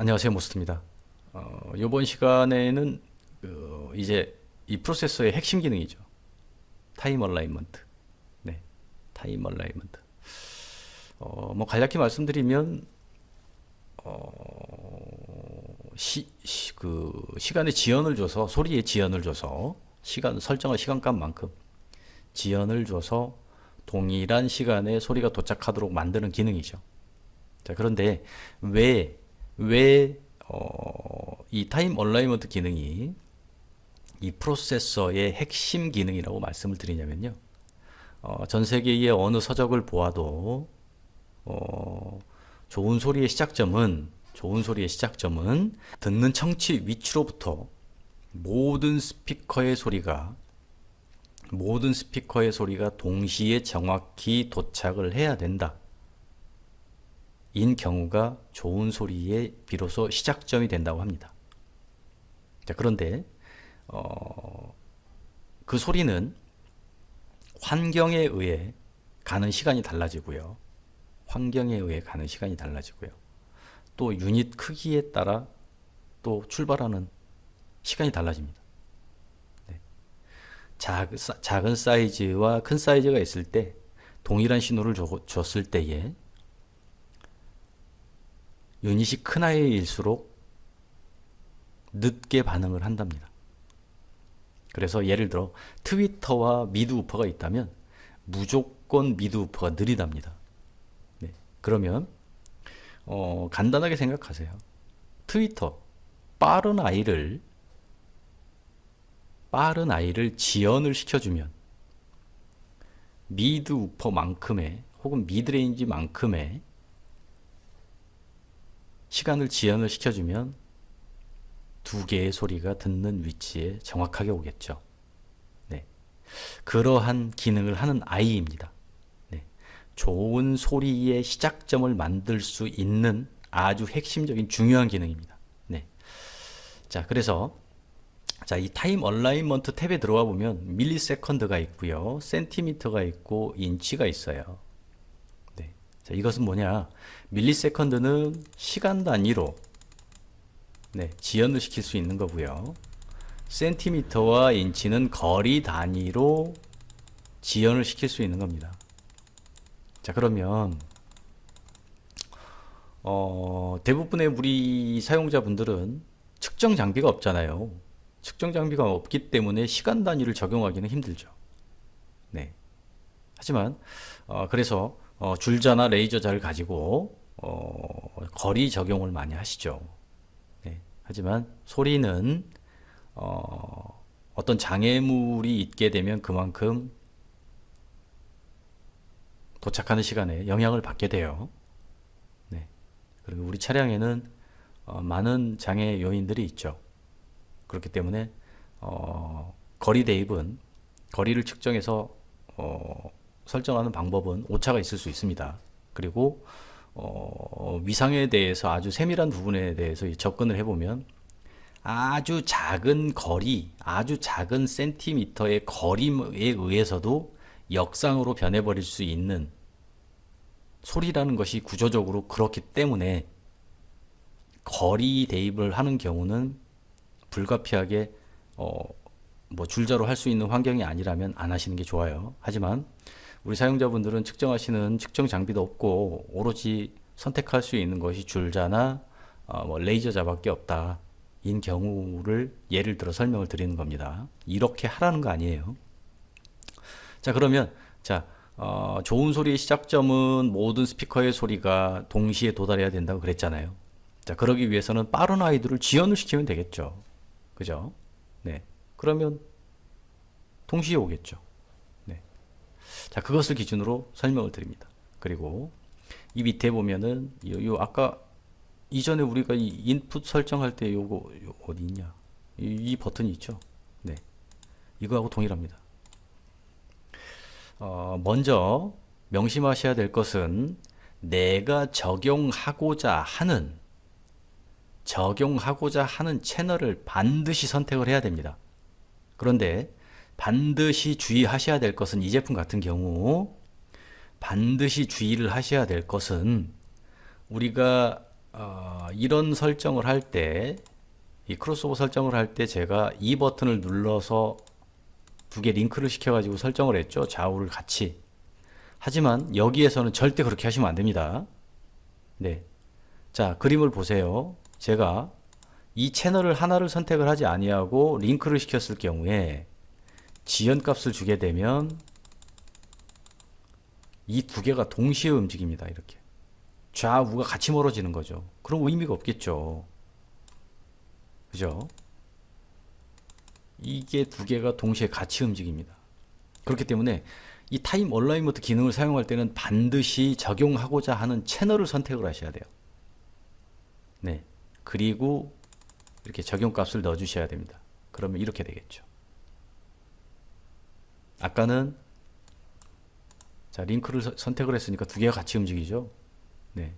안녕하세요, 모스트입니다. 이번 시간에는 이제 이 프로세서의 핵심 기능이죠. 타임 얼라이먼트. 네, 타임 얼라이먼트. 뭐 간략히 말씀드리면 시간의 지연을 줘서 소리의 지연을 줘서 시간 설정한 시간값만큼 지연을 줘서 동일한 시간에 소리가 도착하도록 만드는 기능이죠. 자, 그런데 이 타임 얼라이먼트 기능이 이 프로세서의 핵심 기능이라고 말씀을 드리냐면요. 전 세계의 어느 서적을 보아도 좋은 소리의 시작점은 듣는 청취 위치로부터 모든 스피커의 소리가 동시에 정확히 도착을 해야 된다. 인 경우가 좋은 소리의 비로소 시작점이 된다고 합니다. 자, 그런데 그 소리는 환경에 의해 가는 시간이 달라지고요. 또 유닛 크기에 따라 또 출발하는 시간이 달라집니다. 네. 작은 사이즈와 큰 사이즈가 있을 때 동일한 신호를 줬을 때에 유닛이 큰 아이일수록 늦게 반응을 한답니다. 그래서 예를 들어 트위터와 미드우퍼가 있다면 무조건 미드우퍼가 느리답니다. 네. 그러면 간단하게 생각하세요. 트위터 빠른 아이를 지연을 시켜주면 미드우퍼만큼의 혹은 미드레인지만큼의 시간을 지연을 시켜주면 두 개의 소리가 듣는 위치에 정확하게 오겠죠. 네. 그러한 기능을 하는 아이입니다. 네. 좋은 소리의 시작점을 만들 수 있는 아주 핵심적인 중요한 기능입니다. 네. 자, 그래서 이 타임 얼라이먼트 탭에 들어와 보면 밀리세컨드가 있고요. 센티미터가 있고 인치가 있어요. 자, 이것은 뭐냐? 밀리세컨드는 시간 단위로 지연을 시킬 수 있는 거고요. 센티미터와 인치는 거리 단위로 지연을 시킬 수 있는 겁니다. 자, 그러면 대부분의 우리 사용자분들은 측정 장비가 없잖아요. 측정 장비가 없기 때문에 시간 단위를 적용하기는 힘들죠. 네. 하지만 그래서 줄자나 레이저자를 가지고 거리 적용을 많이 하시죠. 네. 하지만 소리는 어떤 장애물이 있게 되면 그만큼 도착하는 시간에 영향을 받게 돼요. 네. 그리고 우리 차량에는 많은 장애 요인들이 있죠. 그렇기 때문에 거리 대입은 거리를 측정해서 설정하는 방법은 오차가 있을 수 있습니다. 그리고 위상에 대해서 아주 세밀한 부분에 대해서 접근을 해보면 아주 작은 거리, 아주 작은 센티미터의 거리에 의해서도 역상으로 변해버릴 수 있는 소리라는 것이 구조적으로 그렇기 때문에 거리 대입을 하는 경우는 불가피하게 뭐 줄자로 할 수 있는 환경이 아니라면 안 하시는 게 좋아요. 하지만 우리 사용자분들은 측정하시는 측정 장비도 없고 오로지 선택할 수 있는 것이 줄자나 뭐 레이저자밖에 없다. 인 경우를 예를 들어 설명을 드리는 겁니다. 이렇게 하라는 거 아니에요. 자, 그러면 좋은 소리의 시작점은 모든 스피커의 소리가 동시에 도달해야 된다고 그랬잖아요. 자, 그러기 위해서는 빠른 아이들을 지연을 시키면 되겠죠. 그죠? 네. 그러면 동시에 오겠죠. 네. 자, 그것을 기준으로 설명을 드립니다. 그리고 이 밑에 보면은 아까 이전에 우리가 이 인풋 설정할 때 요거 어디 있냐? 이 버튼이 있죠. 네. 이거하고 동일합니다. 먼저 명심하셔야 될 것은 내가 적용하고자 하는 채널을 반드시 선택을 해야 됩니다. 그런데 반드시 주의하셔야 될 것은 이 제품 같은 경우 반드시 주의를 하셔야 될 것은 우리가 이런 설정을 할 때, 이 크로스오버 설정을 할 때 제가 이 버튼을 눌러서 두 개 링크를 시켜가지고 설정을 했죠. 좌우를 같이. 하지만 여기에서는 절대 그렇게 하시면 안 됩니다. 네. 자, 그림을 보세요. 제가 이 채널을 하나를 선택을 하지 아니하고 링크를 시켰을 경우에 지연 값을 주게 되면 이 두 개가 동시에 움직입니다. 이렇게. 좌우가 같이 멀어지는 거죠. 그럼 의미가 없겠죠. 그죠? 이게 두 개가 동시에 같이 움직입니다. 그렇기 때문에 이 타임 얼라이먼트 기능을 사용할 때는 반드시 적용하고자 하는 채널을 선택을 하셔야 돼요. 네. 그리고 이렇게 적용값을 넣어 주셔야 됩니다. 그러면 이렇게 되겠죠. 아까는 자, 링크를 선택을 했으니까 두 개가 같이 움직이죠. 네.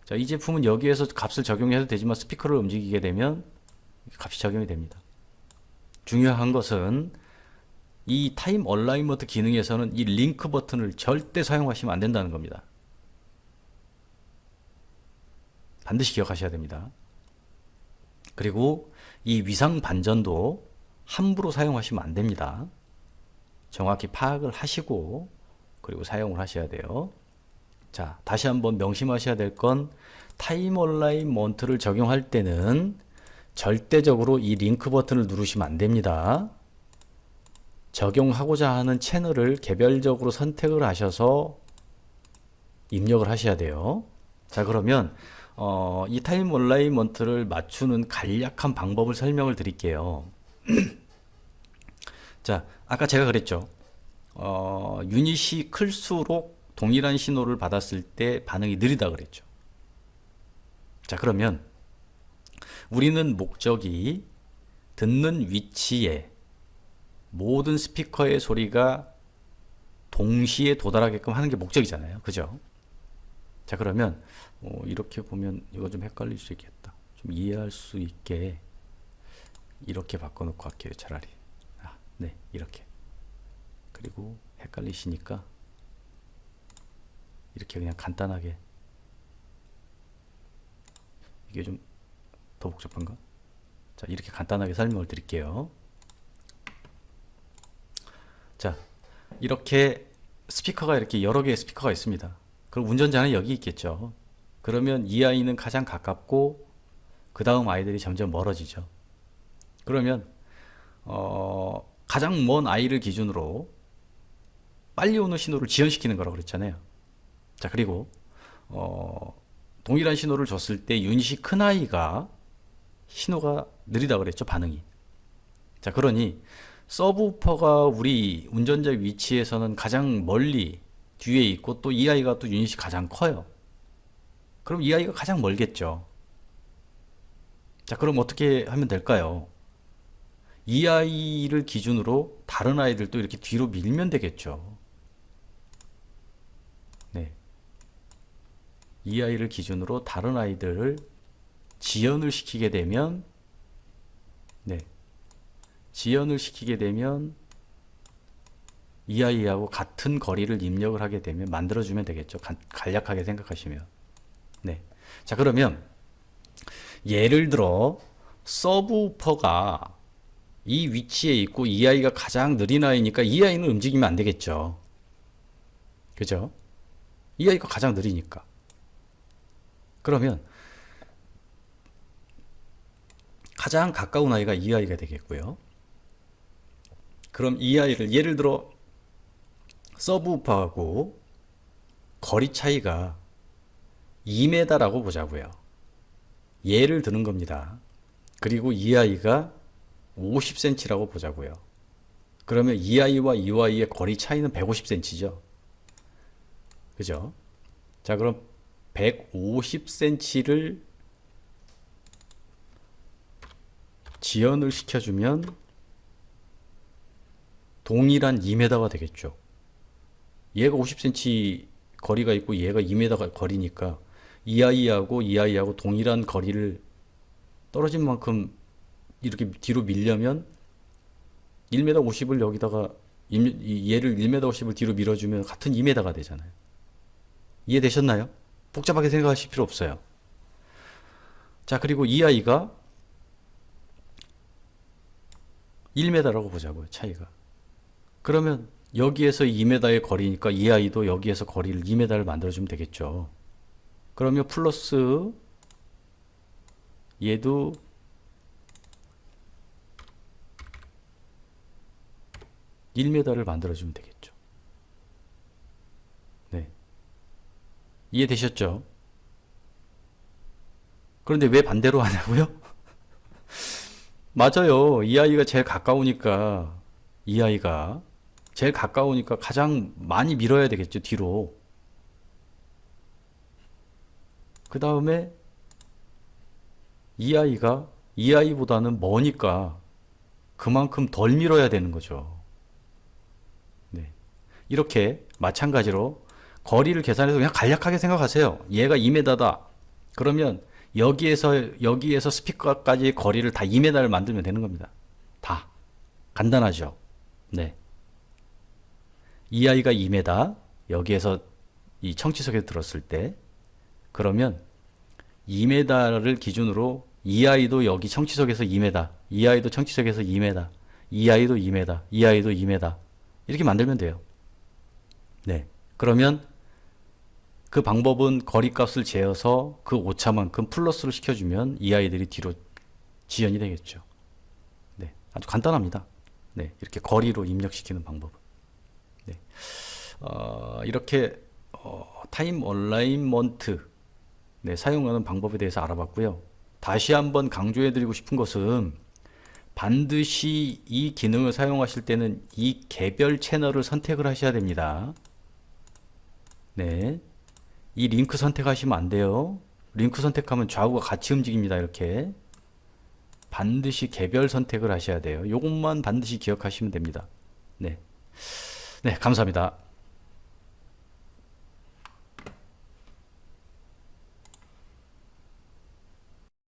자, 이 제품은 여기에서 값을 적용해도 되지만 스피커를 움직이게 되면 값이 적용이 됩니다. 중요한 것은 이 타임 얼라이먼트 기능에서는 이 링크 버튼을 절대 사용하시면 안 된다는 겁니다. 반드시 기억하셔야 됩니다. 그리고 이 위상 반전도 함부로 사용하시면 안 됩니다. 정확히 파악을 하시고 그리고 사용을 하셔야 돼요. 자, 다시 한번 명심하셔야 될 건 타임 얼라이먼트를 적용할 때는 절대적으로 이 링크 버튼을 누르시면 안 됩니다. 적용하고자 하는 채널을 개별적으로 선택을 하셔서 입력을 하셔야 돼요. 자, 그러면 이 타임 얼라이먼트를 맞추는 간략한 방법을 설명을 드릴게요. 자, 아까 제가 그랬죠. 유닛이 클수록 동일한 신호를 받았을 때 반응이 느리다 그랬죠. 자, 그러면 우리는 목적이 듣는 위치에 모든 스피커의 소리가 동시에 도달하게끔 하는 게 목적이잖아요. 그죠? 자, 그러면 이렇게 보면 이거 좀 헷갈릴 수 있겠다. 좀 이해할 수 있게 이렇게 바꿔놓고 할게요. 차라리. 네, 이렇게. 그리고 헷갈리시니까 이렇게 그냥 간단하게. 이게 좀 더 복잡한가? 자, 이렇게 간단하게 설명을 드릴게요. 자, 이렇게 스피커가 이렇게 여러 개의 스피커가 있습니다. 그럼 운전자는 여기 있겠죠. 그러면 이 아이는 가장 가깝고 그 다음 아이들이 점점 멀어지죠. 그러면 가장 먼 아이를 기준으로 빨리 오는 신호를 지연시키는 거라고 그랬잖아요. 자, 그리고 동일한 신호를 줬을 때 유닛이 큰 아이가 신호가 느리다 그랬죠. 반응이. 자, 그러니 서브우퍼가 우리 운전자 위치에서는 가장 멀리 뒤에 있고 또 이 아이가 또 유닛이 가장 커요. 그럼 이 아이가 가장 멀겠죠. 자, 그럼 어떻게 하면 될까요? 이 아이를 기준으로 다른 아이들도 이렇게 뒤로 밀면 되겠죠. 네. 이 아이를 기준으로 다른 아이들을 지연을 시키게 되면, 네. 지연을 시키게 되면 이 아이하고 같은 거리를 입력을 하게 되면 만들어주면 되겠죠. 간략하게 생각하시면. 네. 자, 그러면 예를 들어 서브우퍼가 이 위치에 있고 이 아이가 가장 느린 아이니까 이 아이는 움직이면 안 되겠죠. 그죠? 이 아이가 가장 느리니까. 그러면 가장 가까운 아이가 이 아이가 되겠고요. 그럼 이 아이를 예를 들어 서브우퍼하고 거리 차이가 2m라고 보자고요. 예를 드는 겁니다. 그리고 이 아이가 50cm라고 보자고요. 그러면 이 아이와 이 아이의 거리 차이는 150cm죠. 그죠? 자, 그럼 150cm를 지연을 시켜주면 동일한 2m가 되겠죠. 얘가 50cm 거리가 있고 얘가 2m 거리니까 이 아이하고 동일한 거리를 떨어진 만큼 이렇게 뒤로 밀려면 1m 50을 여기다가 얘를 1m 50을 뒤로 밀어주면 같은 2m가 되잖아요. 이해되셨나요? 복잡하게 생각하실 필요 없어요. 자, 그리고 이 아이가 1m라고 보자고요. 차이가. 그러면 여기에서 2m의 거리니까 이 아이도 여기에서 거리를 2m를 만들어주면 되겠죠. 그러면 플러스 얘도 1m를 만들어주면 되겠죠. 네. 이해되셨죠? 그런데 왜 반대로 하냐고요? 맞아요. 이 아이가 제일 가까우니까, 이 아이가 제일 가까우니까 가장 많이 밀어야 되겠죠, 뒤로. 그 다음에 이 아이가 이 아이보다는 머니까 그만큼 덜 밀어야 되는 거죠. 네. 이렇게 마찬가지로 거리를 계산해서 그냥 간략하게 생각하세요. 얘가 2m다. 그러면 여기에서 스피커까지 거리를 다 2m를 만들면 되는 겁니다. 다. 간단하죠. 네. 이 아이가 2m, 여기에서 이 청취석에 들었을 때, 그러면 2m를 기준으로 이 아이도 여기 청취석에서 2m, 이 아이도 청취석에서 2m, 이 아이도 2m, 이 아이도 2m. 이렇게 만들면 돼요. 네. 그러면 그 방법은 거리값을 재어서 그 오차만큼 플러스를 시켜주면 이 아이들이 뒤로 지연이 되겠죠. 네. 아주 간단합니다. 네. 이렇게 거리로 입력시키는 방법은. 네. 이렇게 타임 얼라인먼트 네, 사용하는 방법에 대해서 알아봤고요. 다시 한번 강조해드리고 싶은 것은 반드시 이 기능을 사용하실 때는 이 개별 채널을 선택을 하셔야 됩니다. 네. 이 링크 선택하시면 안 돼요. 링크 선택하면 좌우가 같이 움직입니다. 이렇게. 반드시 개별 선택을 하셔야 돼요. 이것만 반드시 기억하시면 됩니다. 네. 네, 감사합니다.